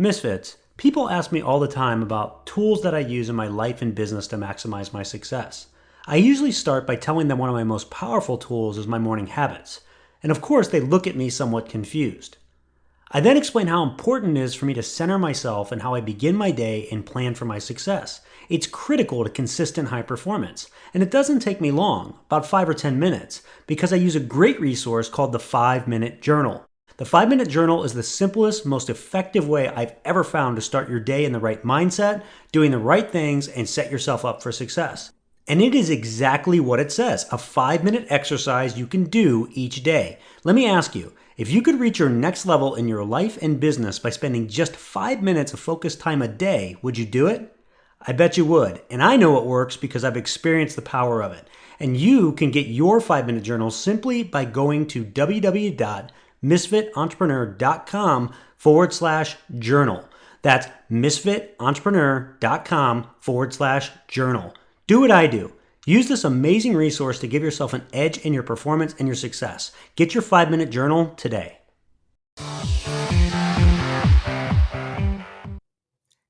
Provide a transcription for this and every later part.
Misfits, people ask me all the time about tools that I use in my life and business to maximize my success. I usually start by telling them one of my most powerful tools is my morning habits. And of course, they look at me somewhat confused. I then explain how important it is for me to center myself and how I begin my day and plan for my success. It's critical to consistent high performance. And it doesn't take me long, about 5 or 10 minutes, because I use a great resource called the 5-Minute Journal. The 5-Minute Journal is the simplest, most effective way I've ever found to start your day in the right mindset, doing the right things, and set yourself up for success. And it is exactly what it says, a 5-minute exercise you can do each day. Let me ask you, if you could reach your next level in your life and business by spending just 5 minutes of focused time a day, would you do it? I bet you would. And I know it works because I've experienced the power of it. And you can get your 5-minute journal simply by going to www.misfitentrepreneur.com/journal. That's misfitentrepreneur.com/journal. Do what I do. Use this amazing resource to give yourself an edge in your performance and your success. Get your 5-minute journal today.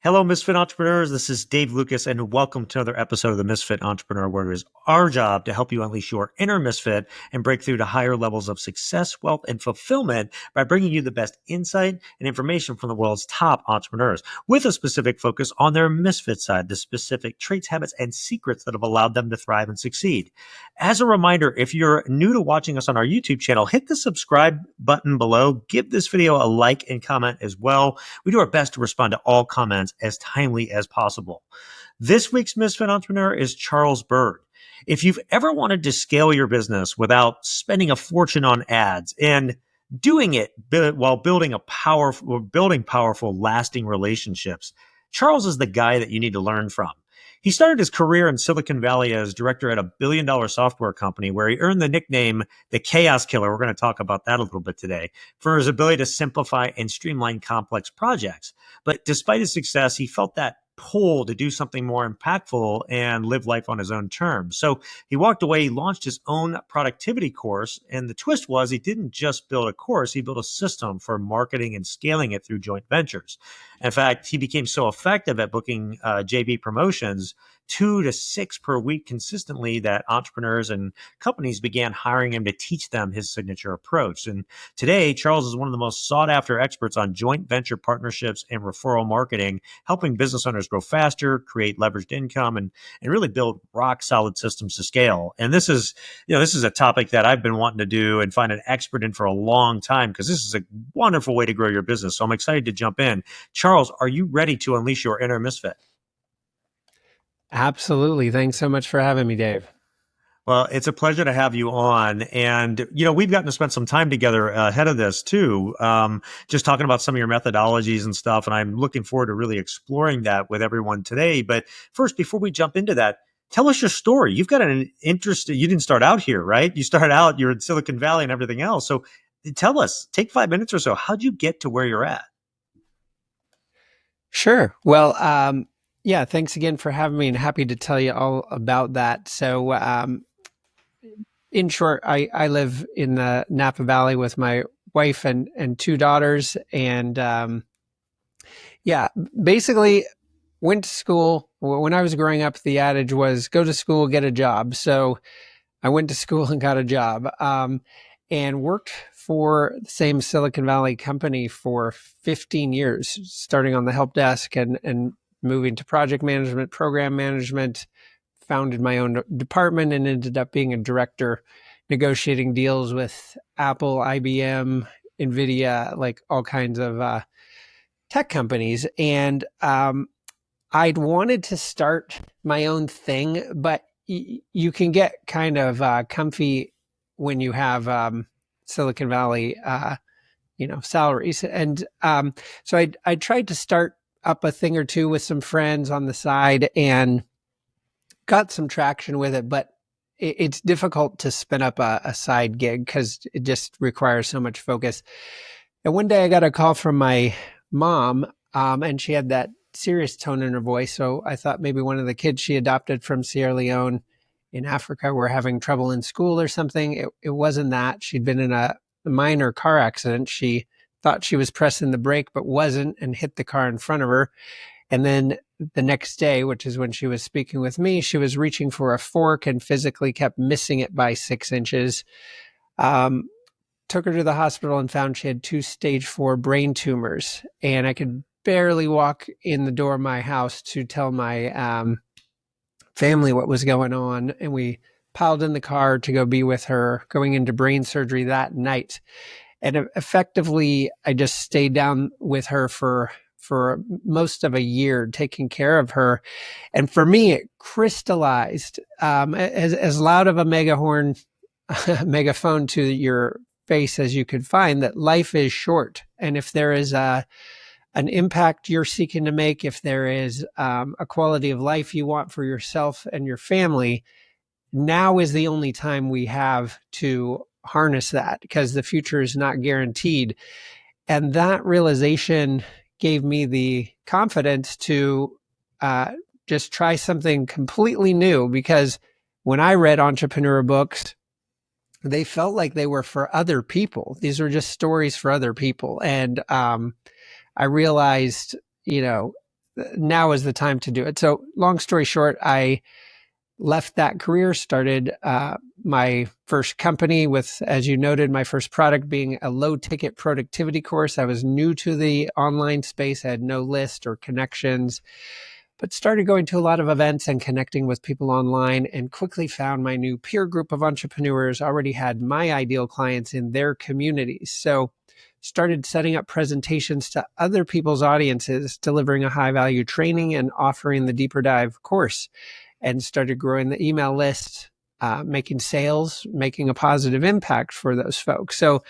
Hello, Misfit Entrepreneurs. This is Dave Lukas, and welcome to another episode of the Misfit Entrepreneur, where it is our job to help you unleash your inner misfit and break through to higher levels of success, wealth, and fulfillment by bringing you the best insight and information from the world's top entrepreneurs, with a specific focus on their misfit side, the specific traits, habits, and secrets that have allowed them to thrive and succeed. As a reminder, if you're new to watching us on our YouTube channel, hit the subscribe button below. Give this video a like and comment as well. We do our best to respond to all comments as timely as possible. This week's Misfit Entrepreneur is Charles Byrd. If you've ever wanted to scale your business without spending a fortune on ads and doing it while building powerful, lasting relationships, Charles is the guy that you need to learn from. He started his career in Silicon Valley as director at a billion-dollar software company where he earned the nickname the Chaos Killer. We're going to talk about that a little bit today, for his ability to simplify and streamline complex projects. But despite his success, he felt that pull to do something more impactful and live life on his own terms. So he walked away, he launched his own productivity course. And the twist was he didn't just build a course, he built a system for marketing and scaling it through joint ventures. In fact, he became so effective at booking JV promotions, 2 to 6 per week consistently, that entrepreneurs and companies began hiring him to teach them his signature approach. And today, Charles is one of the most sought after experts on joint venture partnerships and referral marketing, helping business owners grow faster, create leveraged income, and really build rock solid systems to scale. And this is a topic that I've been wanting to do and find an expert in for a long time, because this is a wonderful way to grow your business. So I'm excited to jump in. Charles, are you ready to unleash your inner misfit? Absolutely. Thanks so much for having me, Dave. Well, it's a pleasure to have you on. And, we've gotten to spend some time together ahead of this too, just talking about some of your methodologies and stuff. And I'm looking forward to really exploring that with everyone today. But first, before we jump into that, tell us your story. You've got an interest. You didn't start out here, right? You started out, you're in Silicon Valley and everything else. So tell us, take 5 minutes or so. How'd you get to where you're at? Sure. Well, yeah, thanks again for having me, and happy to tell you all about that. So, in short, I live in the Napa Valley with my wife and 2 daughters. And, yeah, basically went to school. When I was growing up, the adage was go to school, get a job. So I went to school and got a job, and worked for the same Silicon Valley company for 15 years, starting on the help desk and moving to project management, program management, founded my own department, and ended up being a director negotiating deals with Apple, IBM, NVIDIA, like all kinds of tech companies. And I'd wanted to start my own thing, but you can get kind of comfy when you have Silicon Valley salaries. And so I tried to start up a thing or two with some friends on the side and got some traction with it, but it's difficult to spin up a side gig because it just requires so much focus. And one day I got a call from my mom, and she had that serious tone in her voice. So I thought maybe one of the kids she adopted from Sierra Leone in Africa were having trouble in school or something. It wasn't that. She'd been in a minor car accident. She thought she was pressing the brake, but wasn't, and hit the car in front of her. And then the next day, which is when she was speaking with me, she was reaching for a fork and physically kept missing it by 6 inches. Took her to the hospital and found she had 2 stage 4 brain tumors. And I could barely walk in the door of my house to tell my family what was going on. And we piled in the car to go be with her, going into brain surgery that night. And effectively, I just stayed down with her for most of a year, taking care of her. And for me, it crystallized as loud of a megaphone to your face as you could find, that life is short. And if there is an impact you're seeking to make, if there is a quality of life you want for yourself and your family, now is the only time we have to harness that, because the future is not guaranteed. And that realization gave me the confidence to just try something completely new, because when I read entrepreneur books, they felt like they were for other people. These were just stories for other people. And I realized, now is the time to do it. So long story short, I left that career, started my first company with, as you noted, my first product being a low ticket productivity course. I was new to the online space. I had no list or connections, but started going to a lot of events and connecting with people online, and quickly found my new peer group of entrepreneurs, already had my ideal clients in their communities. So started setting up presentations to other people's audiences, delivering a high value training and offering the deeper dive course, and started growing the email list, making sales, making a positive impact for those folks. So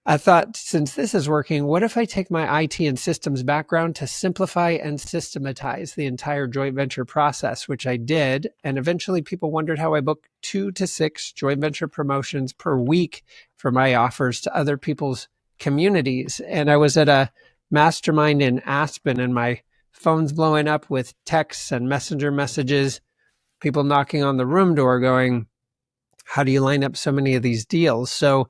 I thought, since this is working, what if I take my IT and systems background to simplify and systematize the entire joint venture process, which I did. And eventually people wondered how I booked 2 to 6 joint venture promotions per week for my offers to other people's communities. And I was at a mastermind in Aspen, and my phone's blowing up with texts and messenger messages, people knocking on the room door going, how do you line up so many of these deals? So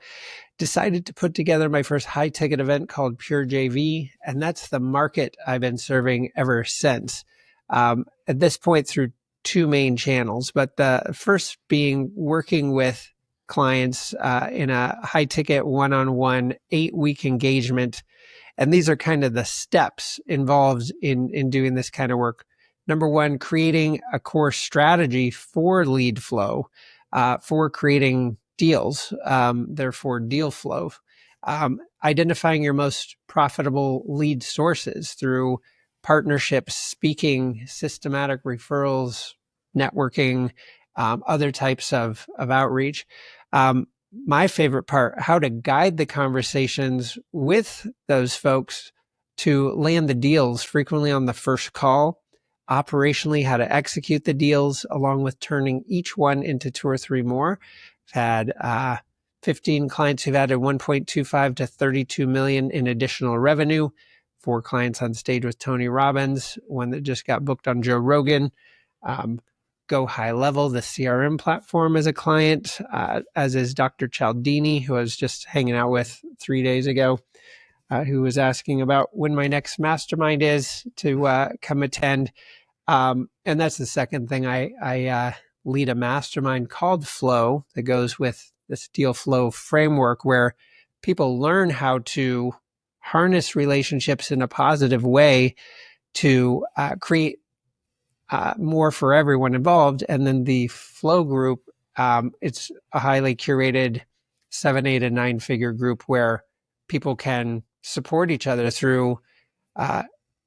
decided to put together my first high ticket event called Pure JV. And that's the market I've been serving ever since. At this point, through 2 main channels, but the first being working with clients in a high ticket one-on-one 8-week engagement. And these are kind of the steps involved in doing this kind of work. Number 1, creating a core strategy for lead flow, for creating deals, therefore deal flow. Identifying your most profitable lead sources through partnerships, speaking, systematic referrals, networking, other types of outreach. My favorite part, how to guide the conversations with those folks to land the deals, frequently on the first call. Operationally, how to execute the deals, along with turning each one into 2 or 3 more. I've had 15 clients who've added 1.25 to 32 million in additional revenue. 4 clients on stage with Tony Robbins, one that just got booked on Joe Rogan. Go High Level, the CRM platform, as a client, as is Dr. Cialdini, who I was just hanging out with 3 days ago, who was asking about when my next mastermind is to come attend. And that's the second thing. I lead a mastermind called Flow that goes with this deal flow framework, where people learn how to harness relationships in a positive way to create more for everyone involved. And then the Flow group, it's a highly curated 7, 8, and 9-figure group where people can support each other through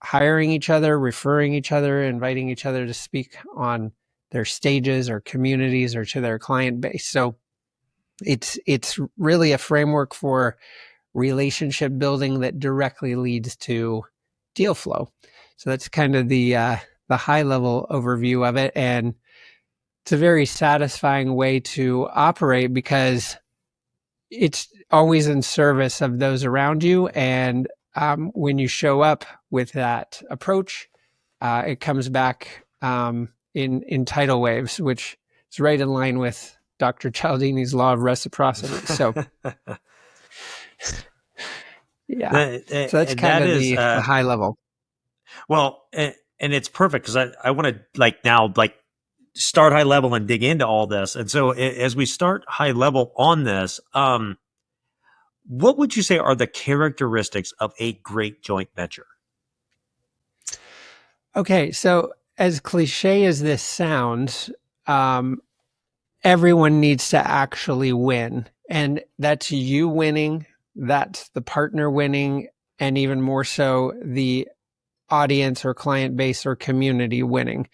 hiring each other, referring each other, inviting each other to speak on their stages or communities or to their client base. So it's really a framework for relationship building that directly leads to deal flow. So that's kind of the high level overview of it. And it's a very satisfying way to operate, because it's always in service of those around you. And when you show up with that approach, it comes back in tidal waves, which is right in line with Dr. Cialdini's law of reciprocity. So Yeah. So that's And kind that of is, the high level. well, and it's perfect because I want to like now like start high level and dig into all this. And so as we start high level on this, what would you say are the characteristics of a great joint venture? Okay. So as cliche as this sounds, um, everyone needs to actually win. And that's you winning, that's the partner winning, and even more so the audience or client base or community winning.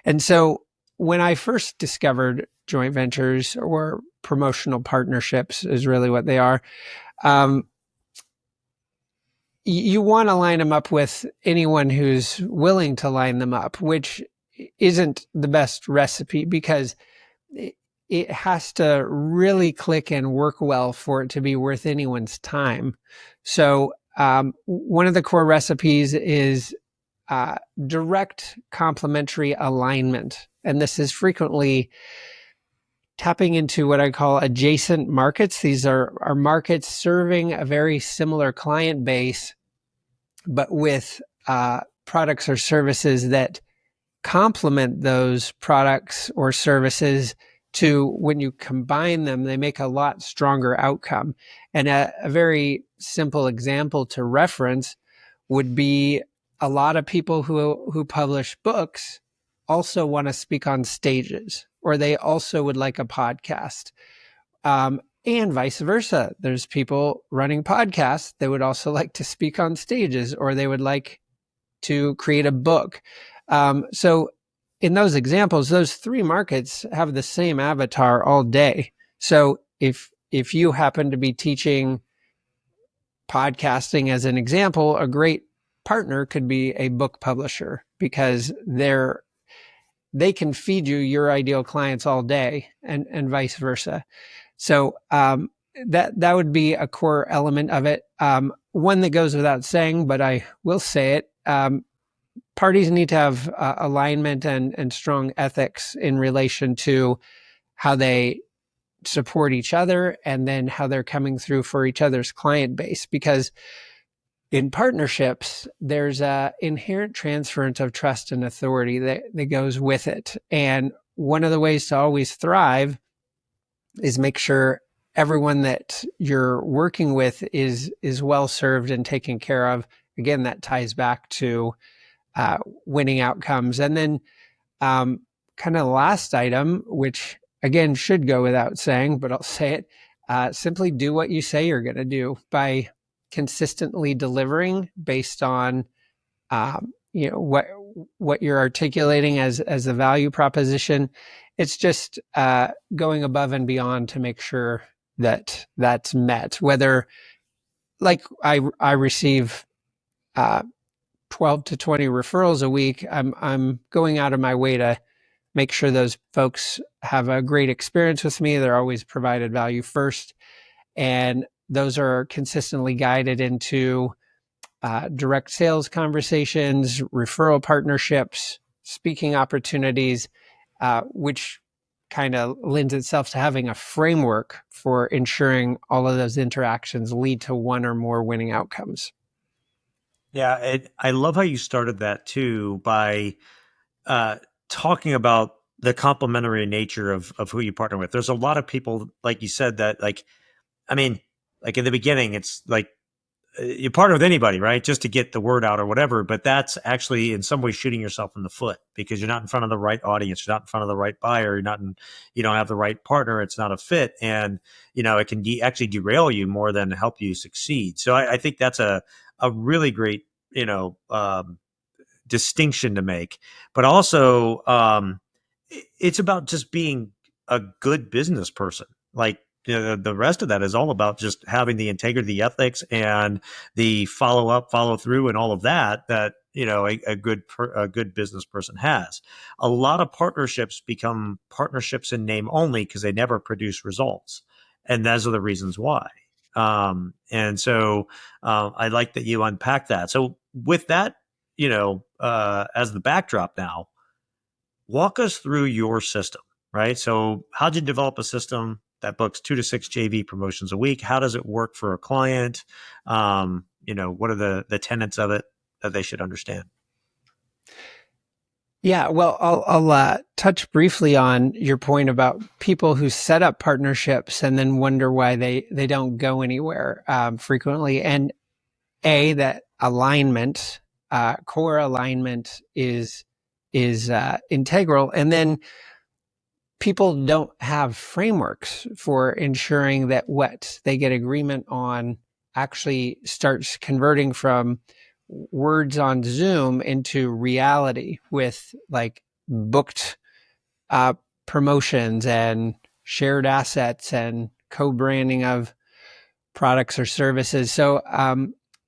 And so when I first discovered joint ventures or promotional partnerships is really what they are, um, you want to line them up with anyone who's willing to line them up, which isn't the best recipe because it has to really click and work well for it to be worth anyone's time. So, one of the core recipes is direct complementary alignment. And this is frequently tapping into what I call adjacent markets. These are markets serving a very similar client base, but with products or services that complement those products or services to when you combine them, they make a lot stronger outcome. And a very simple example to reference would be a lot of people who publish books also want to speak on stages, or they also would like a podcast. And vice versa. There's people running podcasts that would also like to speak on stages, or they would like to create a book. So in those examples, those three markets have the same avatar all day. So if you happen to be teaching podcasting as an example, a great partner could be a book publisher because they can feed you your ideal clients all day and vice versa. So that would be a core element of it. One that goes without saying, but I will say it. Parties need to have alignment and strong ethics in relation to how they support each other and then how they're coming through for each other's client base. Because in partnerships, there's a inherent transference of trust and authority that goes with it. And one of the ways to always thrive is make sure everyone that you're working with is well served and taken care of. Again, that ties back to winning outcomes. And then kind of the last item, which again should go without saying, but I'll say it, simply do what you say you're going to do by consistently delivering based on what you're articulating as a value proposition. It's just going above and beyond to make sure that that's met. Whether like I receive 12 to 20 referrals a week, I'm going out of my way to make sure those folks have a great experience with me. They're always provided value first. And those are consistently guided into direct sales conversations, referral partnerships, speaking opportunities, which kind of lends itself to having a framework for ensuring all of those interactions lead to one or more winning outcomes. Yeah, I love how you started that too by uh, talking about the complementary nature of who you partner with. There's a lot of people, like you said, that like, I mean, like in the beginning, it's like you partner with anybody, right? Just to get the word out or whatever. But that's actually in some way shooting yourself in the foot because you're not in front of the right audience. You're not in front of the right buyer. You don't have the right partner. It's not a fit. And, it can actually derail you more than help you succeed. So I think that's a really great, distinction to make, but also it's about just being a good business person. Like the rest of that is all about just having the integrity, the ethics, and the follow up, follow through, and all of that. That a good business person has. A lot of partnerships become partnerships in name only because they never produce results, and those are the reasons why. And so I like that you unpack that. So with that as the backdrop now, walk us through your system, right? So, how'd you develop a system that books 2 to 6 JV promotions a week? How does it work for a client? what are the tenets of it that they should understand? Yeah, well, I'll touch briefly on your point about people who set up partnerships and then wonder why they don't go anywhere frequently. And that alignment, core alignment is integral. And then people don't have frameworks for ensuring that what they get agreement on actually starts converting from words on Zoom into reality with like booked uh, promotions and shared assets and co-branding of products or services. So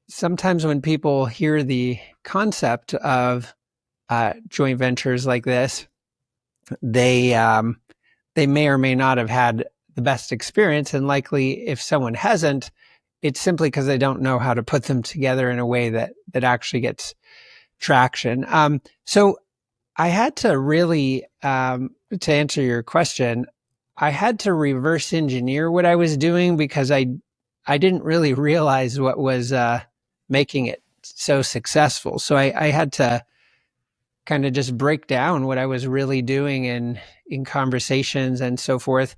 sometimes when people hear the concept of joint ventures like this, they may or may not have had the best experience. And likely if someone hasn't, it's simply because they don't know how to put them together in a way that actually gets traction. So I had to really, to answer your question, I had to reverse engineer what I was doing because I didn't really realize what was making it so successful. So I had to kind of just break down what I was really doing in conversations and so forth.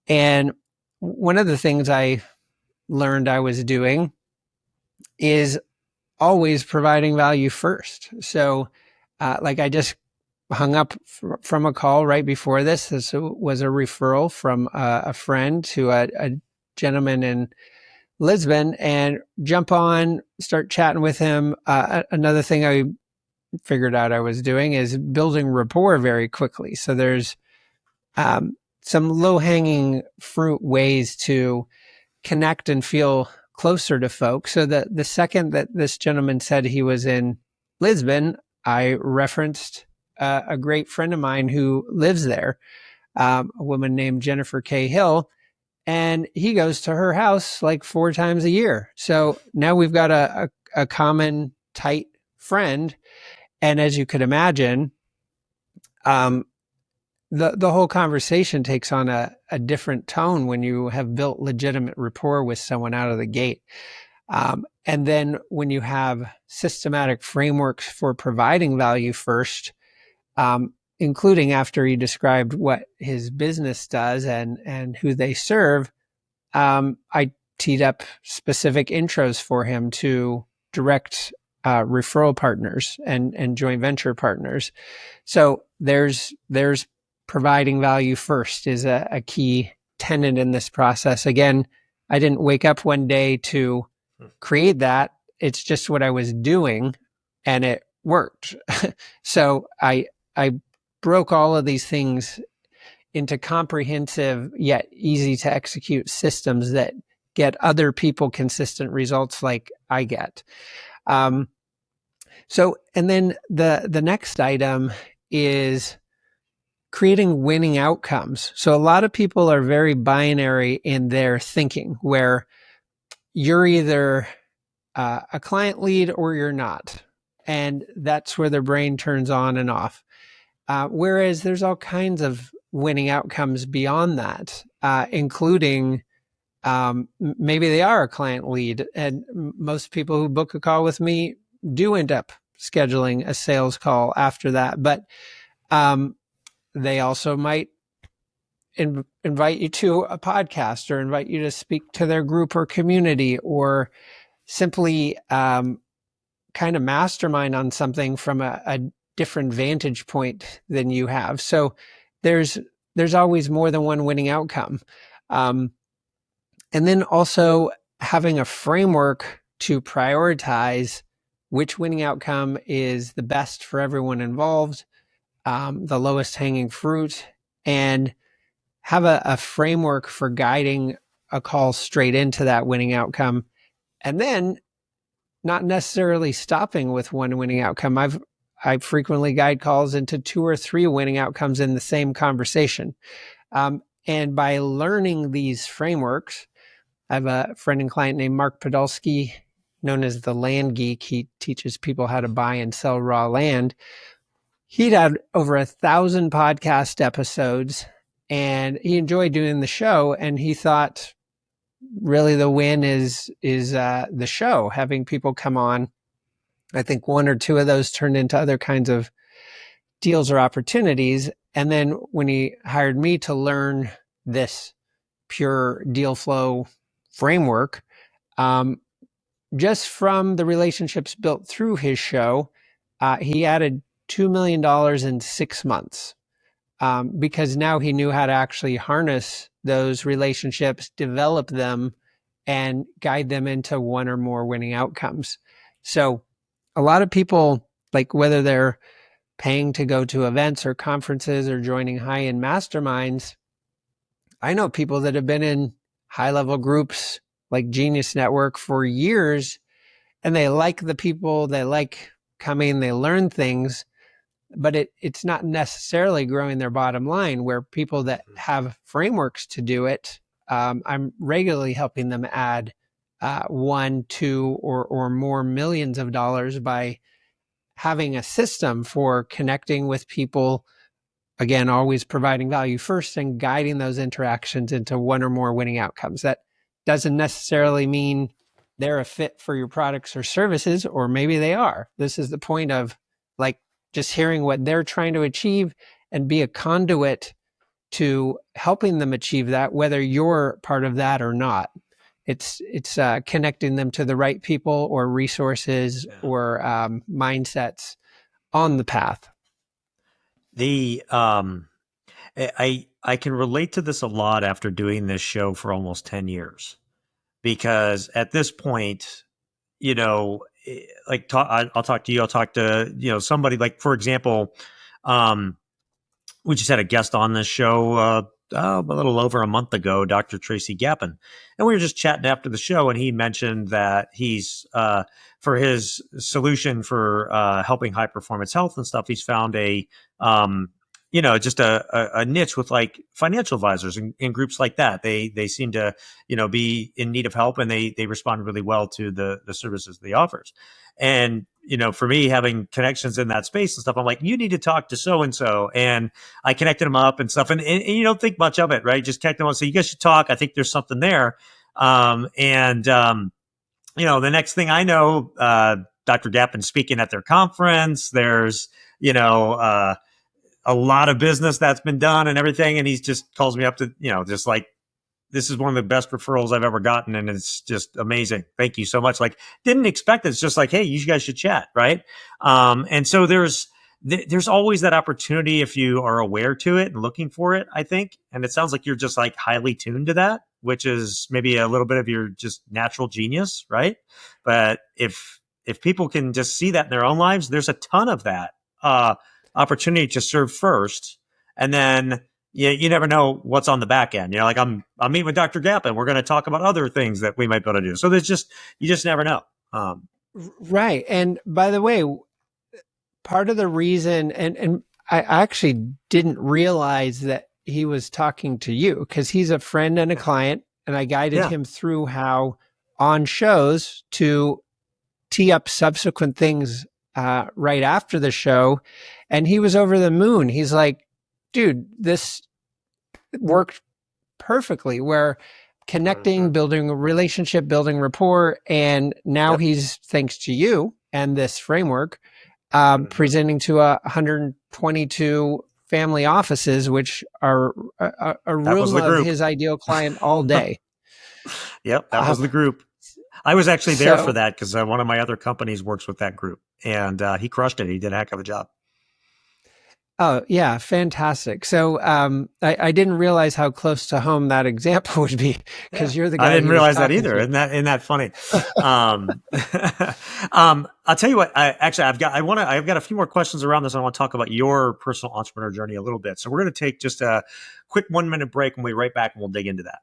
And one of the things I learned I was doing is always providing value first. So, like I just hung up from a call right before this. This was a referral from a friend to a gentleman in Lisbon, and jump on, start chatting with him. Another thing I figured out I was doing is building rapport very quickly. So there's some low hanging fruit ways to connect and feel closer to folks. So that the second that this gentleman said he was in Lisbon, I referenced a great friend of mine who lives there, a woman named Jennifer K. Hill, and he goes to her house like 4 times a year. So now we've got a common tight friend. And as you could imagine, the whole conversation takes on a different tone when you have built legitimate rapport with someone out of the gate. And then when you have systematic frameworks for providing value first, including after he described what his business does and who they serve, I teed up specific intros for him to direct referral partners and joint venture partners. So there's providing value first is a key tenet in this process. Again, I didn't wake up one day to create that. It's just what I was doing, and it worked. So I broke all of these things into comprehensive yet easy to execute systems that get other people consistent results like I get. So, and then the next item is creating winning outcomes. So a lot of people are very binary in their thinking, where you're either a client lead or you're not. And that's where their brain turns on and off. Whereas there's all kinds of winning outcomes beyond that, including maybe they are a client lead. And most people who book a call with me do end up scheduling a sales call after that. But they also might invite you to a podcast or invite you to speak to their group or community, or simply kind of mastermind on something from a different vantage point than you have. So there's always more than one winning outcome. And then also having a framework to prioritize which winning outcome is the best for everyone involved, the lowest hanging fruit, and have a framework for guiding a call straight into that winning outcome. And then not necessarily stopping with one winning outcome. I frequently guide calls into 2 or 3 winning outcomes in the same conversation. And by learning these frameworks, I have a friend and client named Mark Podolsky, known as the Land Geek. He teaches people how to buy and sell raw land. He'd had over 1,000 podcast episodes, and he enjoyed doing the show. And he thought, really the win is the show, having people come on. I think one or two of those turned into other kinds of deals or opportunities. And then when he hired me to learn this pure deal flow framework, um, just from the relationships built through his show, he added $2 million in 6 months, because now he knew how to actually harness those relationships, develop them, and guide them into one or more winning outcomes. So a lot of people, like whether they're paying to go to events or conferences or joining high-end masterminds, I know people that have been in high-level groups like Genius Network for years, and they like the people, they like coming, they learn things, but it's not necessarily growing their bottom line. Where people that have frameworks to do it, I'm regularly helping them add one, two, or more millions of dollars by having a system for connecting with people. Again, always providing value first and guiding those interactions into one or more winning outcomes. That doesn't necessarily mean they're a fit for your products or services, or maybe they are. This is the point of like just hearing what they're trying to achieve and be a conduit to helping them achieve that, whether you're part of that or not. It's connecting them to the right people or resources or mindsets on the path. The I can relate to this a lot after doing this show for almost 10 years, because at this point, like I'll talk to you, I'll talk to, somebody like, for example, we just had a guest on this show a little over a month ago, Dr. Tracy Gappin. And we were just chatting after the show, and he mentioned that he's, for his solution for helping high performance health and stuff, he's found just a niche with like financial advisors and groups like that. They seem to, be in need of help, and they respond really well to the services they offers. And, for me, having connections in that space and stuff, I'm like, you need to talk to so-and-so. And I connected them up and stuff. And you don't think much of it, right? Just connect them up. So you guys should talk. I think there's something there. The next thing I know, Dr. Gappin's speaking at their conference. There's, a lot of business that's been done and everything. And he just calls me up to, just like, this is one of the best referrals I've ever gotten. And it's just amazing. Thank you so much. Like, didn't expect it. It's just like, hey, you guys should chat. Right. And so there's always that opportunity if you are aware to it and looking for it, I think. And it sounds like you're just like highly tuned to that, which is maybe a little bit of your just natural genius. Right. But if people can just see that in their own lives, there's a ton of that opportunity to serve first. And then, you never know what's on the back end. Like I'm meeting with Dr. Gappin. We're going to talk about other things that we might be able to do. So you just never know. Right. And by the way, part of the reason, and I actually didn't realize that he was talking to you, because he's a friend and a client, and I guided him through how on shows to tee up subsequent things right after the show. And he was over the moon. He's like, dude, this worked perfectly. We're connecting, building a relationship, building rapport. And now he's, thanks to you and this framework, presenting to 122 family offices, which are a room of his ideal client all day. Yep, that was the group. I was actually there for that because one of my other companies works with that group, and he crushed it. He did a heck of a job. Oh, yeah. Fantastic. So I didn't realize how close to home that example would be, because you're the guy. I didn't realize that either. Isn't that funny? I'll tell you what, I've got a few more questions around this. I want to talk about your personal entrepreneur journey a little bit. So we're going to take just a quick 1 minute break, and we'll be right back and we'll dig into that.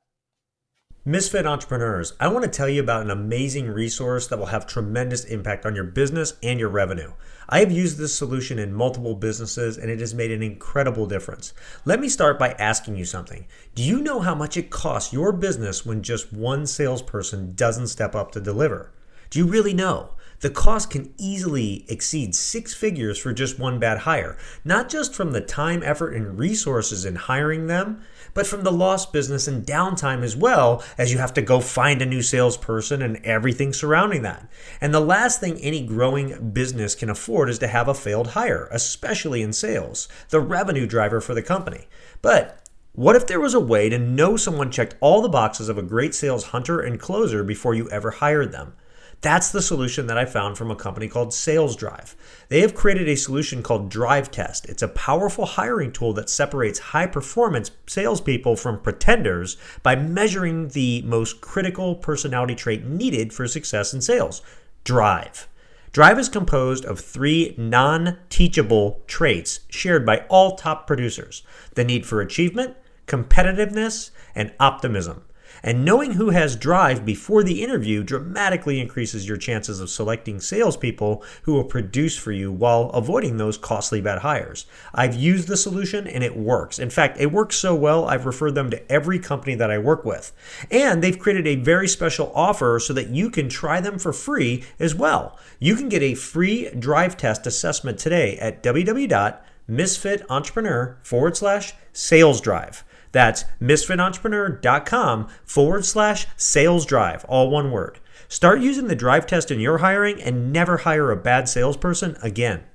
Misfit Entrepreneurs, I want to tell you about an amazing resource that will have tremendous impact on your business and your revenue. I have used this solution in multiple businesses, and it has made an incredible difference. Let me start by asking you something. Do you know how much it costs your business when just one salesperson doesn't step up to deliver? Do you really know? the cost can easily exceed six figures for just one bad hire, not just from the time, effort, and resources in hiring them, but from the lost business and downtime as well, as you have to go find a new salesperson and everything surrounding that. And the last thing any growing business can afford is to have a failed hire, especially in sales, the revenue driver for the company. But what if there was a way to know someone checked all the boxes of a great sales hunter and closer before you ever hired them? That's the solution that I found from a company called Sales Drive. They have created a solution called Drive Test. It's a powerful hiring tool that separates high-performance salespeople from pretenders by measuring the most critical personality trait needed for success in sales: drive. Drive is composed of three non-teachable traits shared by all top producers: the need for achievement, competitiveness, and optimism. And knowing who has drive before the interview dramatically increases your chances of selecting salespeople who will produce for you while avoiding those costly bad hires. I've used the solution and it works. In fact, it works so well, I've referred them to every company that I work with. And they've created a very special offer so that you can try them for free as well. You can get a free drive test assessment today at www.misfitentrepreneur.com/sales drive. That's misfitentrepreneur.com/sales drive, all one word. Start using the drive test in your hiring and never hire a bad salesperson again.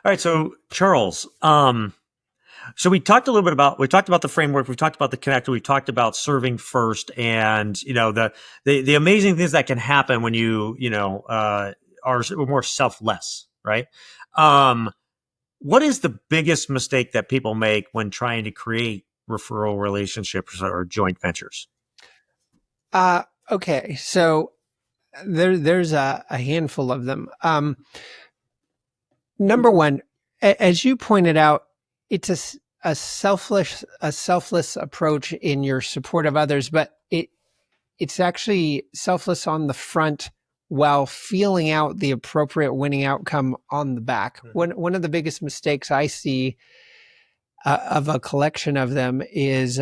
All right, so Charles, so we talked about the framework, we've talked about the connector, we've talked about serving first, and the amazing things that can happen when you are more selfless, right? What is the biggest mistake that people make when trying to create referral relationships or joint ventures? Okay, so there's a handful of them. Number one, as you pointed out, it's a selfless approach in your support of others, but it's actually selfless on the front while feeling out the appropriate winning outcome on the back. One of the biggest mistakes I see of a collection of them is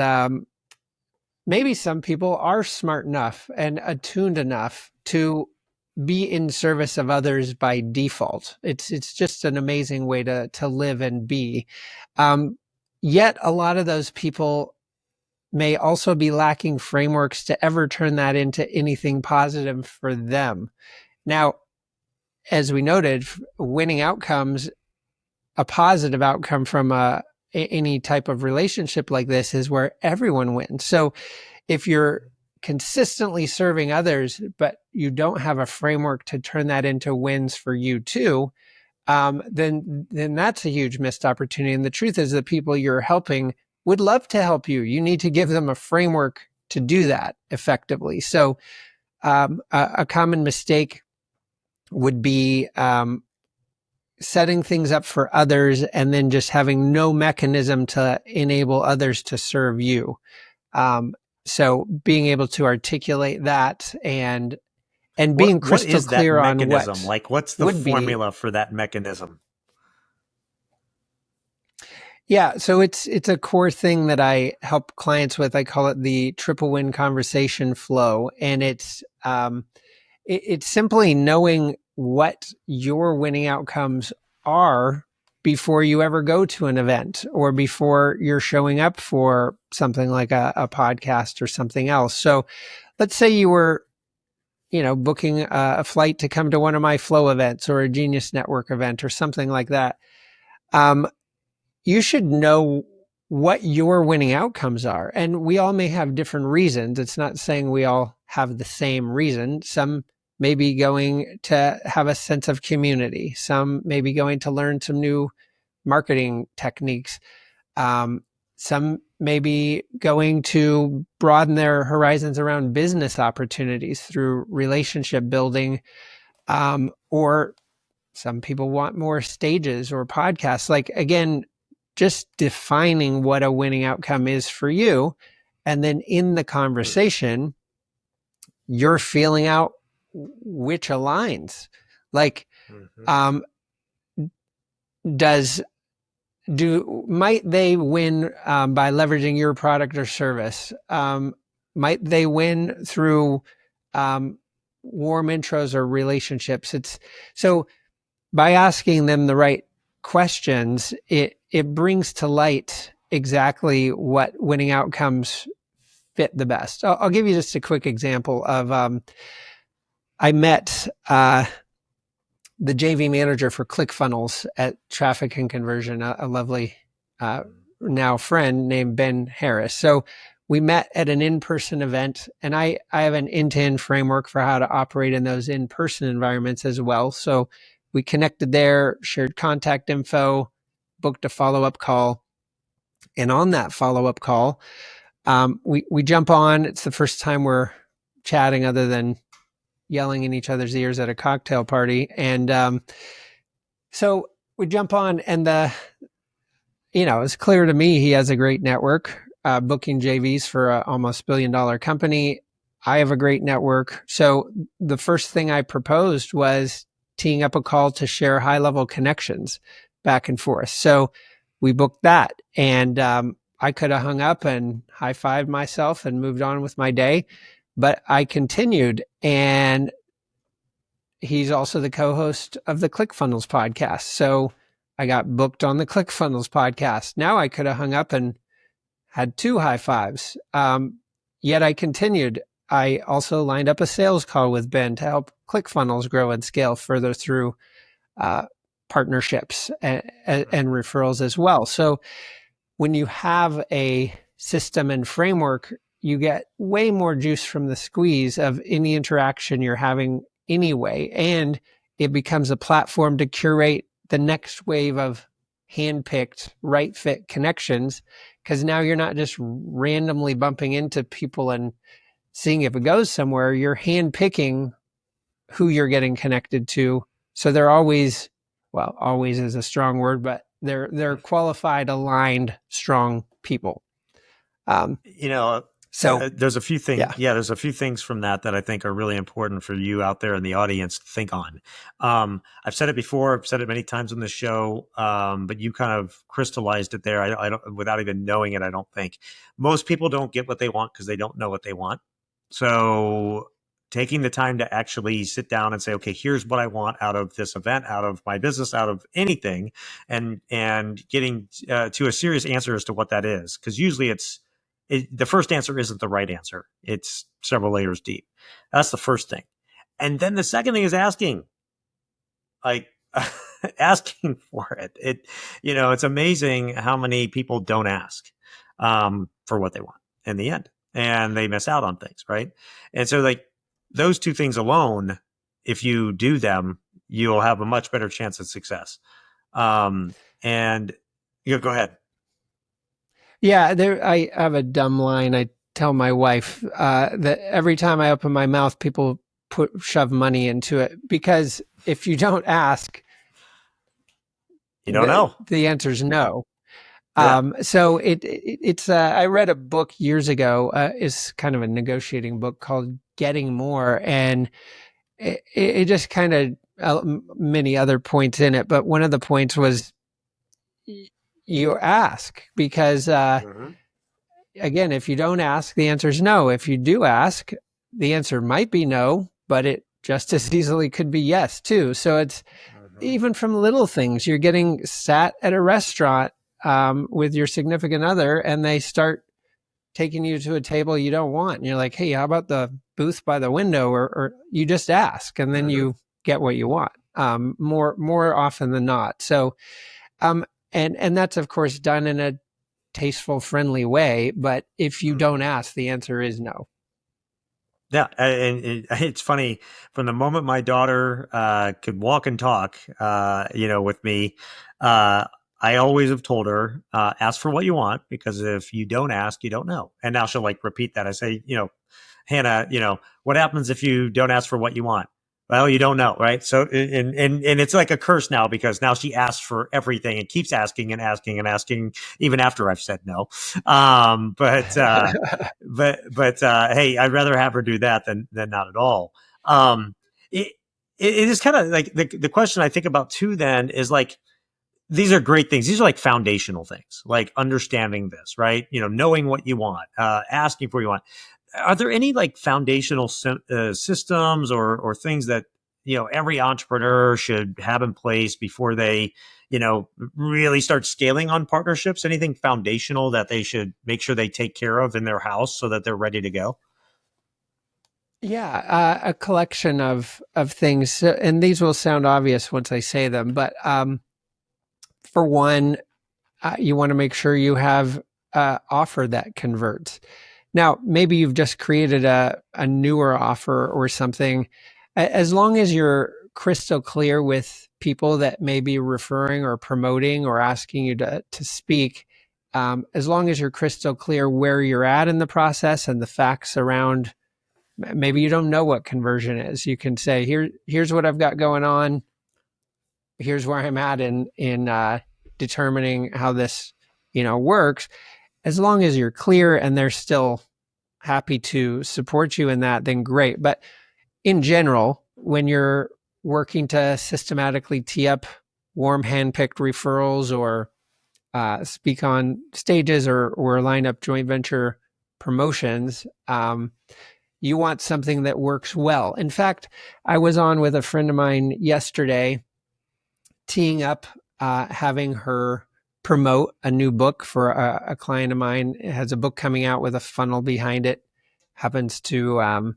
maybe some people are smart enough and attuned enough to be in service of others by default. It's just an amazing way to live and be. Yet a lot of those people may also be lacking frameworks to ever turn that into anything positive for them. Now, as we noted, winning outcomes, a positive outcome from any type of relationship like this is where everyone wins. So if you're consistently serving others, but you don't have a framework to turn that into wins for you too, then that's a huge missed opportunity. And the truth is that people you're helping would love to help you. You need to give them a framework to do that effectively. So a common mistake would be setting things up for others and then just having no mechanism to enable others to serve you. So being able to articulate that and being crystal clear on what, like, what's the formula for that mechanism? Yeah, so it's a core thing that I help clients with. I call it the triple win conversation flow, and it's simply knowing what your winning outcomes are before you ever go to an event or before you're showing up for something like a podcast or something else. So let's say you were, booking a flight to come to one of my flow events or a Genius Network event or something like that. You should know what your winning outcomes are. And we all may have different reasons. It's not saying we all have the same reason. Some may be going to have a sense of community. Some may be going to learn some new marketing techniques. Some may be going to broaden their horizons around business opportunities through relationship building, or some people want more stages or podcasts. Like, again, just defining what a winning outcome is for you. And then in the conversation, you're feeling out which aligns. Like, might they win by leveraging your product or service? Might they win through warm intros or relationships. It's so by asking them the right questions, it brings to light exactly what winning outcomes fit the best. I'll give you just a quick example of I met the JV manager for ClickFunnels at Traffic and Conversion, a lovely now friend named Ben Harris. So we met at an in-person event, and I have an end-to-end framework for how to operate in those in-person environments as well. So we connected there, shared contact info, booked a follow-up call. And on that follow-up call, we jump on. It's the first time we're chatting other than yelling in each other's ears at a cocktail party. And so we jump on, and it's clear to me he has a great network, booking JVs for an almost $1 billion company. I have a great network. So the first thing I proposed was teeing up a call to share high-level connections back and forth. So we booked that, and I could have hung up and high-fived myself and moved on with my day, but I continued. And he's also the co-host of the ClickFunnels podcast. So I got booked on the ClickFunnels podcast. Now I could have hung up and had 2 high fives. Yet I continued. I also lined up a sales call with Ben to help ClickFunnels grow and scale further through partnerships and referrals as well. So when you have a system and framework, you get way more juice from the squeeze of any interaction you're having anyway. And it becomes a platform to curate the next wave of handpicked, right fit connections. Because now you're not just randomly bumping into people and seeing if it goes somewhere. You're handpicking who you're getting connected to. So they're always, well, always is a strong word, but they're qualified, aligned, strong people. So there's a few things. Yeah. There's a few things from that I think are really important for you out there in the audience to think on. I've said it before. I've said it many times on the show, but you kind of crystallized it there. I don't, without even knowing it. I don't think most people don't get what they want because they don't know what they want. So taking the time to actually sit down and say, okay, here's what I want out of this event, out of my business, out of anything, and getting to a serious answer as to what that is, because usually the first answer isn't the right answer. It's several layers deep. That's the first thing. And then the second thing is asking, asking for it. It's amazing how many people don't ask for what they want in the end, and they miss out on things, right? And so those two things alone, if you do them, you'll have a much better chance at success. Go ahead. Yeah, I have a dumb line. I tell my wife that every time I open my mouth, people shove money into it, because if you don't ask, you don't know. The answer is no. Yeah. So it's I read a book years ago. It's kind of a negotiating book called Getting More, and it just kind of many other points in it, but one of the points was you ask, because again, if you don't ask, the answer is no. If you do ask, the answer might be no, but it just as easily could be yes too. So it's even from little things. You're getting sat at a restaurant with your significant other, and they start taking you to a table you don't want, and you're like, hey, how about the booth by the window? Or you just ask, and then you get what you want more often than not. So and that's of course done in a tasteful, friendly way, but if you don't ask, the answer is no. Yeah, and it's funny, from the moment my daughter could walk and talk, with me, I always have told her, ask for what you want, because if you don't ask, you don't know. And now she'll repeat that. I say, Hannah, what happens if you don't ask for what you want? Well, you don't know, right? So, and it's like a curse now, because now she asks for everything and keeps asking and asking and asking, even after I've said no. But hey, I'd rather have her do that than not at all. It is kind of like the question I think about too. Then is these are great things. These are foundational things, like understanding this, right? Knowing what you want, asking for what you want. are there any like foundational systems or things that every entrepreneur should have in place before they really start scaling on partnerships? Anything foundational that they should make sure they take care of in their house so that they're ready to go? Yeah, a collection of things, and these will sound obvious once I say them. But for one, you want to make sure you have offer that converts. Now, maybe you've just created a newer offer or something. As long as you're crystal clear with people that may be referring or promoting or asking you to speak, as long as you're crystal clear where you're at in the process and the facts around, maybe you don't know what conversion is. You can say, here's what I've got going on. Here's where I'm at in determining how this, works. As long as you're clear and they're still happy to support you in that, then great. But in general, when you're working to systematically tee up warm handpicked referrals or speak on stages or line up joint venture promotions, you want something that works well. In fact, I was on with a friend of mine yesterday, teeing up, having her promote a new book for a client of mine. It has a book coming out with a funnel behind it. Happens to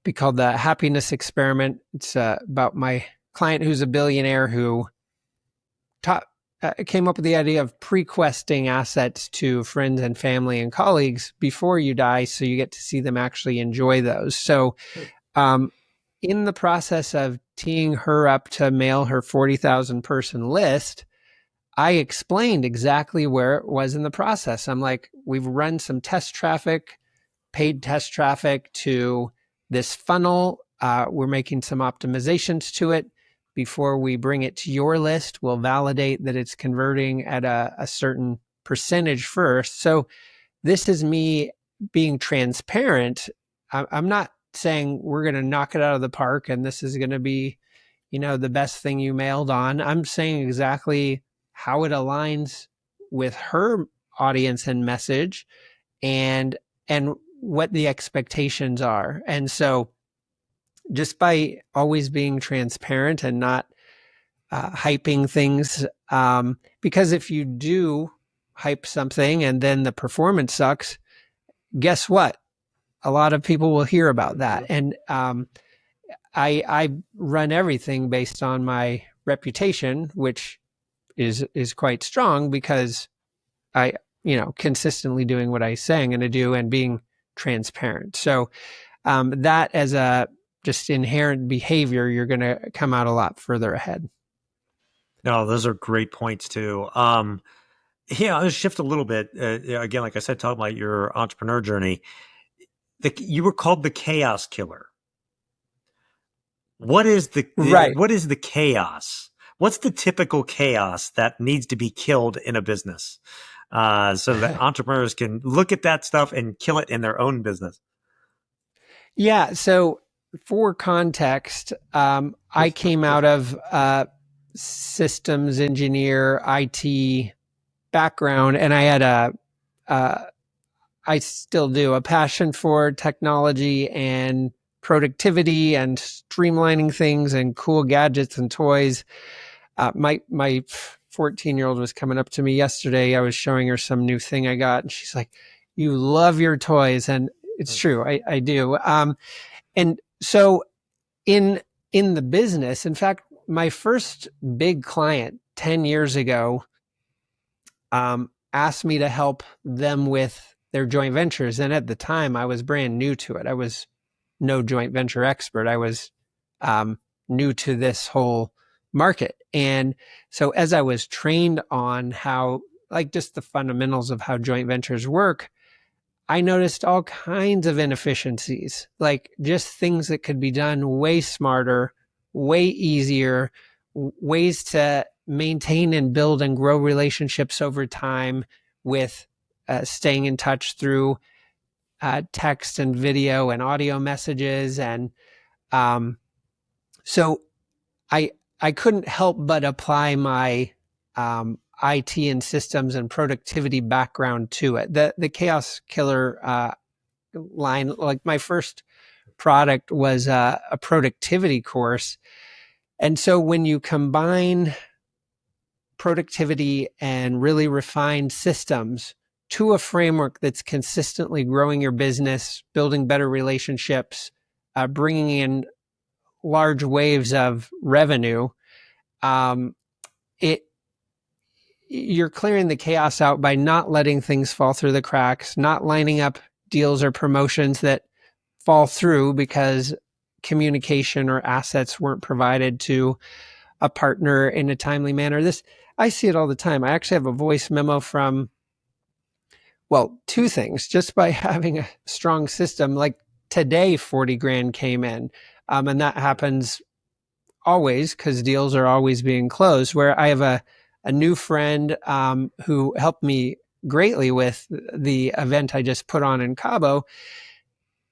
be called The Happiness Experiment. It's about my client who's a billionaire who came up with the idea of pre-questing assets to friends and family and colleagues before you die, so you get to see them actually enjoy those. So in the process of teeing her up to mail her 40,000 person list, I explained exactly where it was in the process. I'm like, we've run some test traffic, paid test traffic to this funnel. We're making some optimizations to it. Before we bring it to your list, we'll validate that it's converting at a certain percentage first. So this is me being transparent. I'm not saying we're going to knock it out of the park and this is going to be, the best thing you mailed on. I'm saying exactly how it aligns with her audience and message and what the expectations are. And so just by always being transparent and not hyping things, because if you do hype something and then the performance sucks, guess what? A lot of people will hear about that. And I run everything based on my reputation, which is quite strong because I, consistently doing what I say I'm going to do and being transparent. So that as a just inherent behavior, you're going to come out a lot further ahead. No, those are great points too. Yeah, I'll shift a little bit. Again, like I said, talking about your entrepreneur journey, you were called the chaos killer. What is Right. what is the chaos? What's the typical chaos that needs to be killed in a business, so that entrepreneurs can look at that stuff and kill it in their own business? Yeah. So for context, I came out of systems engineer, IT background, and I had I still do, a passion for technology and productivity and streamlining things and cool gadgets and toys. My 14-year-old was coming up to me yesterday. I was showing her some new thing I got, and she's like, "You love your toys," and it's true. I do. And so in the business, in fact, my first big client 10 years ago asked me to help them with their joint ventures. And at the time, I was brand new to it. I was no joint venture expert. I was new to this whole market. And so as I was trained on how, like, just the fundamentals of how joint ventures work, I noticed all kinds of inefficiencies, like just things that could be done way smarter, way easier, ways to maintain and build and grow relationships over time with staying in touch through text and video and audio messages. And so I couldn't help but apply my IT and systems and productivity background to it. The chaos killer line. Like my first product was a productivity course. And so when you combine productivity and really refined systems to a framework that's consistently growing your business, building better relationships, bringing in large waves of revenue, it you're clearing the chaos out by not letting things fall through the cracks, not lining up deals or promotions that fall through because communication or assets weren't provided to a partner in a timely manner. I see it all the time. I actually have a voice memo from, well, two things. Just by having a strong system, like today, 40 grand came in. And that happens always because deals are always being closed. Where I have a new friend who helped me greatly with the event I just put on in Cabo.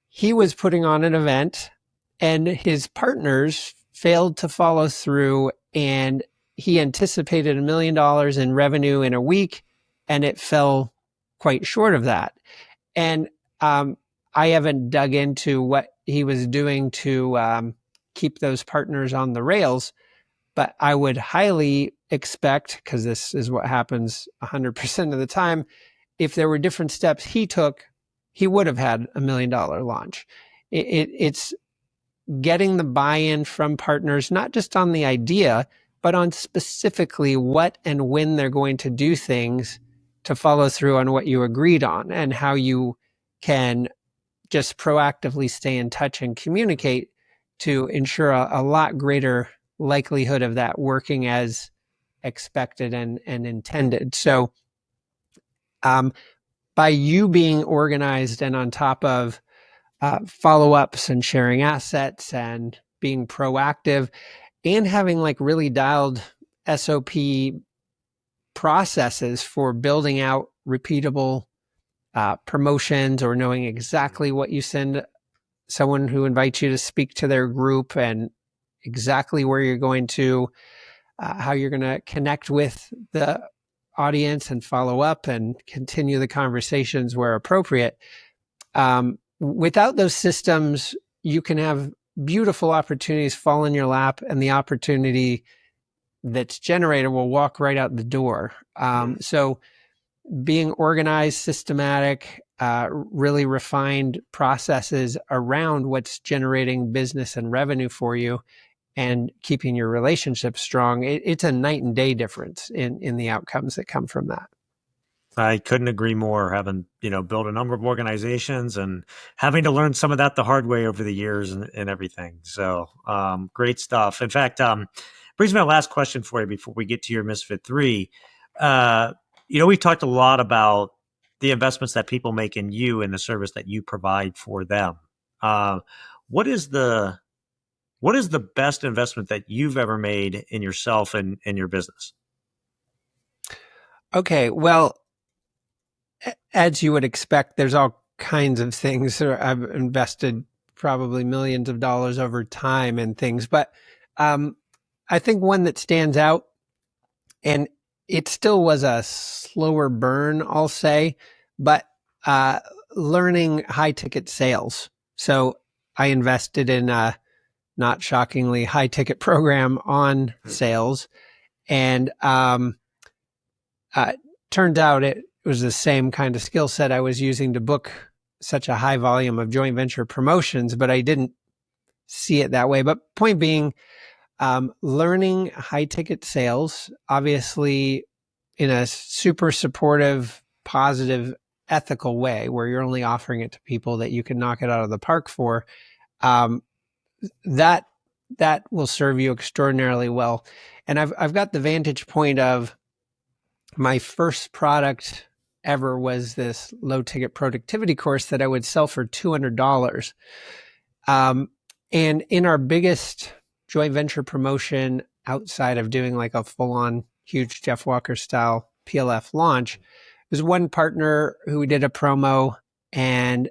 He was putting on an event and his partners failed to follow through, and he anticipated $1 million in revenue in a week, and it fell quite short of that. And I haven't dug into what he was doing to keep those partners on the rails, but I would highly expect, because this is what happens 100% of the time, if there were different steps he took, he would have had $1 million launch. It's getting the buy-in from partners, not just on the idea, but on specifically what and when they're going to do things to follow through on what you agreed on, and how you can just proactively stay in touch and communicate to ensure a lot greater likelihood of that working as expected and intended. So by you being organized and on top of follow-ups and sharing assets and being proactive and having like really dialed SOP processes for building out repeatable promotions, or knowing exactly what you send someone who invites you to speak to their group, and exactly where you're going to, how you're going to connect with the audience and follow up and continue the conversations where appropriate. Without those systems, you can have beautiful opportunities fall in your lap, and the opportunity that's generated will walk right out the door. So being organized, systematic, really refined processes around what's generating business and revenue for you, and keeping your relationship strong, it's a night and day difference in the outcomes that come from that. I couldn't agree more. Having, built a number of organizations and having to learn some of that the hard way over the years and everything. So, great stuff. In fact, brings me to my last question for you before we get to your Misfit 3. We've talked a lot about the investments that people make in you and the service that you provide for them. What is the best investment that you've ever made in yourself and your business? Okay, well, as you would expect, there's all kinds of things. I've invested probably millions of dollars over time in things, but I think one that stands out, and it still was a slower burn, I'll say, but learning high ticket sales. So I invested in a, not shockingly, high ticket program on sales, and turned out it was the same kind of skill set I was using to book such a high volume of joint venture promotions, but I didn't see it that way. But point being, learning high ticket sales, obviously in a super supportive, positive, ethical way, where you're only offering it to people that you can knock it out of the park for, that will serve you extraordinarily well. And I've got the vantage point of my first product ever was this low ticket productivity course that I would sell for $200. And in our biggest joint venture promotion, outside of doing like a full on huge Jeff Walker style PLF launch, was one partner who did a promo, and,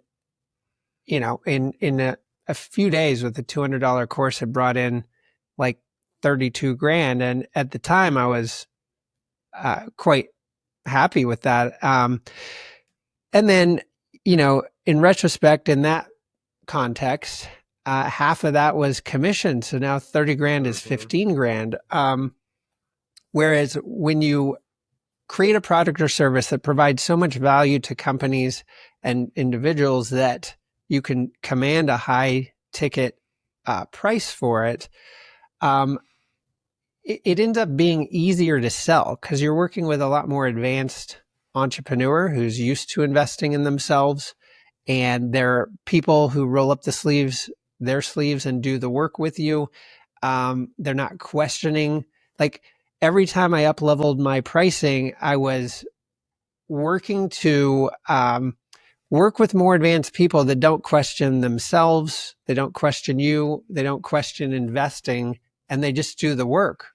in a few days with the $200 course had brought in like 32 grand. And at the time I was quite happy with that. And then, in retrospect, in that context, half of that was commission. So now 30 grand is 15 grand. Whereas when you create a product or service that provides so much value to companies and individuals that you can command a high ticket price for it, it ends up being easier to sell because you're working with a lot more advanced entrepreneur who's used to investing in themselves. And there are people who roll up their sleeves and do the work with you. They're not questioning. Like every time I up leveled my pricing, I was working to work with more advanced people that don't question themselves. They don't question you. They don't question investing, and they just do the work,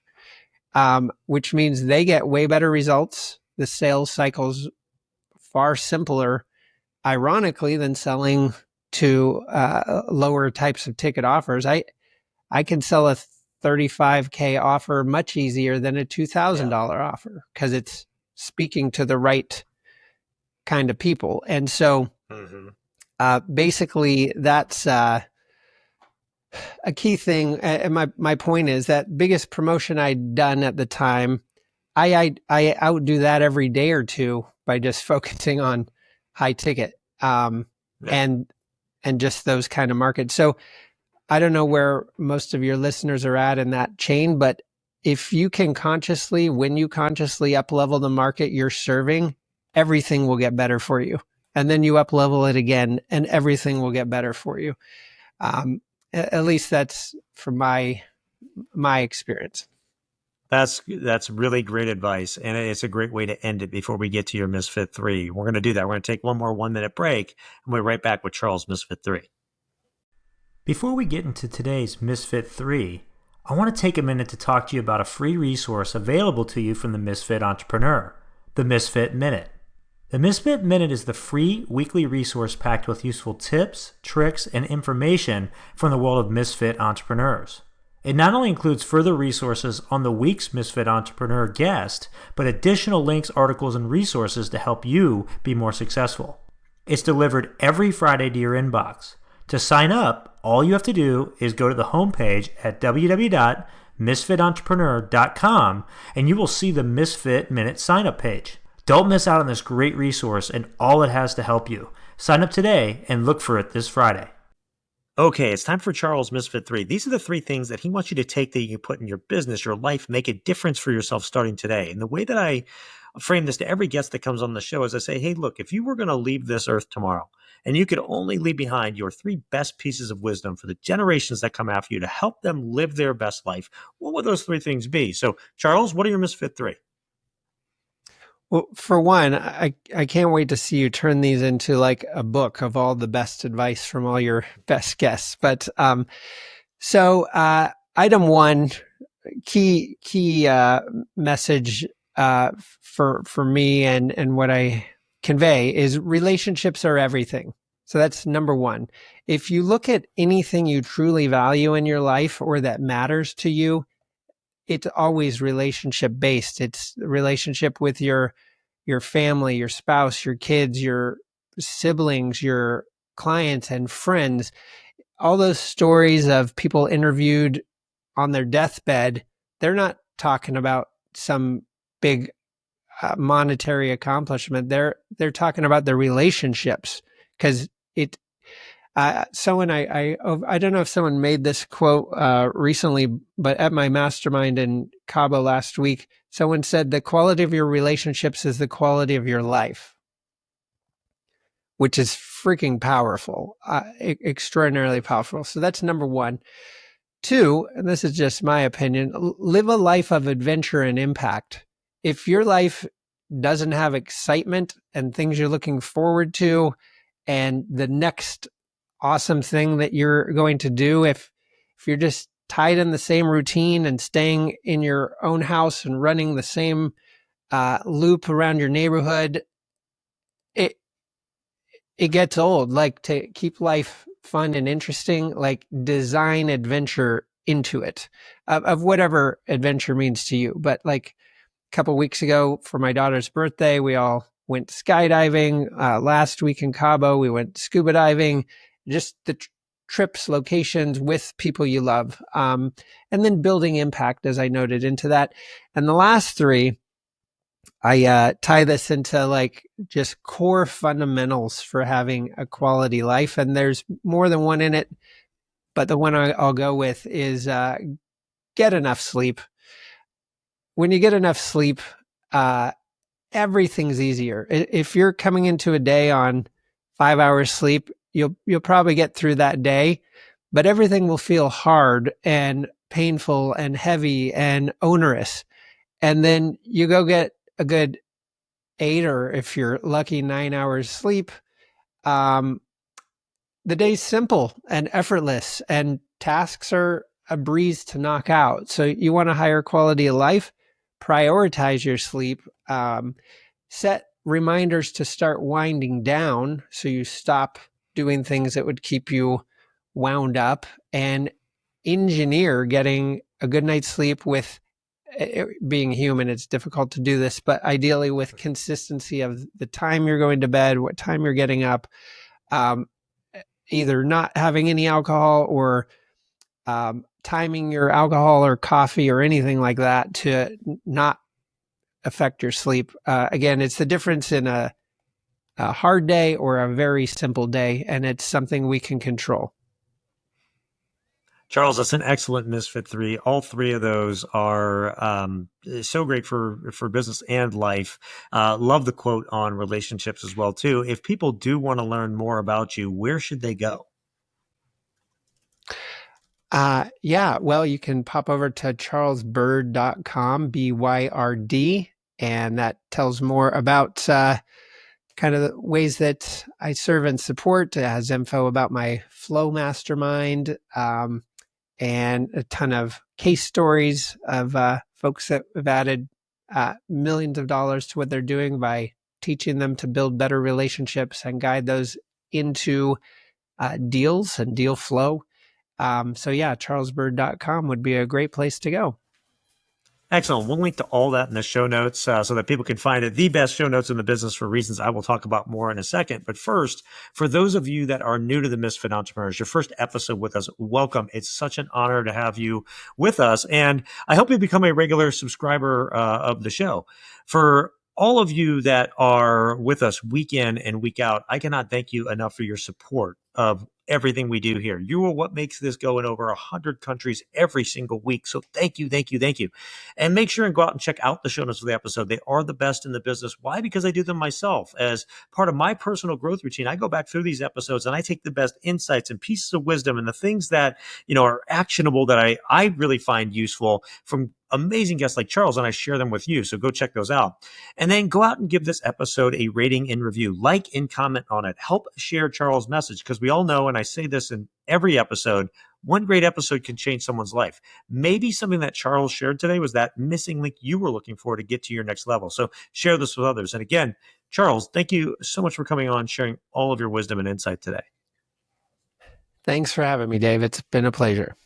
which means they get way better results. The sales cycle's far simpler, ironically, than selling to lower types of ticket offers. I can sell a $35K offer much easier than a $2,000 offer because it's speaking to the right kind of people. And so basically that's a key thing. And my point is that biggest promotion I'd done at the time, I outdo that every day or two by just focusing on high ticket and just those kind of markets. So I don't know where most of your listeners are at in that chain, but if you can consciously, when you consciously up level the market you're serving, everything will get better for you. And then you up level it again and everything will get better for you. At least that's from my experience. That's really great advice. And it's a great way to end it before we get to your Misfit 3. We're going to do that. We're going to take one more 1-minute break and we'll be right back with Charles' Misfit 3. Before we get into today's Misfit 3, I want to take a minute to talk to you about a free resource available to you from the Misfit Entrepreneur, the Misfit Minute. The Misfit Minute is the free weekly resource packed with useful tips, tricks, and information from the world of Misfit entrepreneurs. It not only includes further resources on the week's Misfit Entrepreneur guest, but additional links, articles, and resources to help you be more successful. It's delivered every Friday to your inbox. To sign up, all you have to do is go to the homepage at www.misfitentrepreneur.com and you will see the Misfit Minute sign-up page. Don't miss out on this great resource and all it has to help you. Sign up today and look for it this Friday. Okay, it's time for Charles' Misfit 3. These are the 3 things that he wants you to take that you can put in your business, your life, make a difference for yourself starting today. And the way that I frame this to every guest that comes on the show is I say, hey, look, if you were going to leave this earth tomorrow and you could only leave behind your 3 best pieces of wisdom for the generations that come after you to help them live their best life, what would those 3 things be? So, Charles, what are your Misfit 3? Well, for one, I can't wait to see you turn these into like a book of all the best advice from all your best guests. But so item 1, key message for me and what I convey is relationships are everything. So that's number 1. If you look at anything you truly value in your life or that matters to you, it's always relationship based. It's the relationship with your family, your spouse, your kids, your siblings, your clients and friends. All those stories of people interviewed on their deathbed, they're not talking about some big monetary accomplishment. They're talking about their relationships because someone I don't know if someone made this quote recently, but at my mastermind in Cabo last week, someone said the quality of your relationships is the quality of your life, which is freaking powerful, extraordinarily powerful. So that's number 1. 2, and this is just my opinion, live a life of adventure and impact. If your life doesn't have excitement and things you're looking forward to and the next awesome thing that you're going to do, if you're just tied in the same routine and staying in your own house and running the same loop around your neighborhood, it gets old. Like, to keep life fun and interesting, like design adventure into it, of whatever adventure means to you. But like a couple of weeks ago for my daughter's birthday, we all went skydiving. Last week in Cabo, we went scuba diving. Just the trips, locations with people you love, and then building impact, as I noted, into that. And the last three, I tie this into like just core fundamentals for having a quality life. And there's more than one in it, but the one I'll go with is get enough sleep. When you get enough sleep, everything's easier. If you're coming into a day on 5 hours sleep, you'll probably get through that day, but everything will feel hard and painful and heavy and onerous. And then you go get a good 8, or if you're lucky, 9 hours sleep. The day's simple and effortless, and tasks are a breeze to knock out. So you want a higher quality of life, prioritize your sleep, set reminders to start winding down so you stop doing things that would keep you wound up, and engineer getting a good night's sleep with being human. It's difficult to do this, but ideally with consistency of the time you're going to bed, what time you're getting up, either not having any alcohol or timing your alcohol or coffee or anything like that to not affect your sleep. Again, it's the difference in a hard day or a very simple day, and it's something we can control. Charles, that's an excellent Misfit 3. All three of those are so great for business and life. Love the quote on relationships as well, too. If people do want to learn more about you, where should they go? Yeah, well, you can pop over to charlesbyrd.com, BYRD, and that tells more about kind of the ways that I serve and support. It has info about my Flow Mastermind, and a ton of case stories of folks that have added millions of dollars to what they're doing by teaching them to build better relationships and guide those into deals and deal flow. So yeah, charlesbyrd.com would be a great place to go. Excellent. We'll link to all that in the show notes so that people can find it. The best show notes in the business for reasons I will talk about more in a second. But first, for those of you that are new to the Misfit Entrepreneurs, your first episode with us, welcome. It's such an honor to have you with us. And I hope you become a regular subscriber of the show. For all of you that are with us week in and week out, I cannot thank you enough for your support of everything we do here. You are what makes this go in over 100 countries every single week. So thank you, thank you, thank you. And make sure and go out and check out the show notes of the episode. They are the best in the business. Why? Because I do them myself. As part of my personal growth routine, I go back through these episodes and I take the best insights and pieces of wisdom and the things that, are actionable that I really find useful from amazing guests like Charles, and I share them with you. So go check those out. And then go out and give this episode a rating and review. Like and comment on it. Help share Charles' message, because we all know, and I say this in every episode, one great episode can change someone's life. Maybe something that Charles shared today was that missing link you were looking for to get to your next level. So share this with others. And again, Charles, thank you so much for coming on, sharing all of your wisdom and insight today. Thanks for having me, Dave. It's been a pleasure.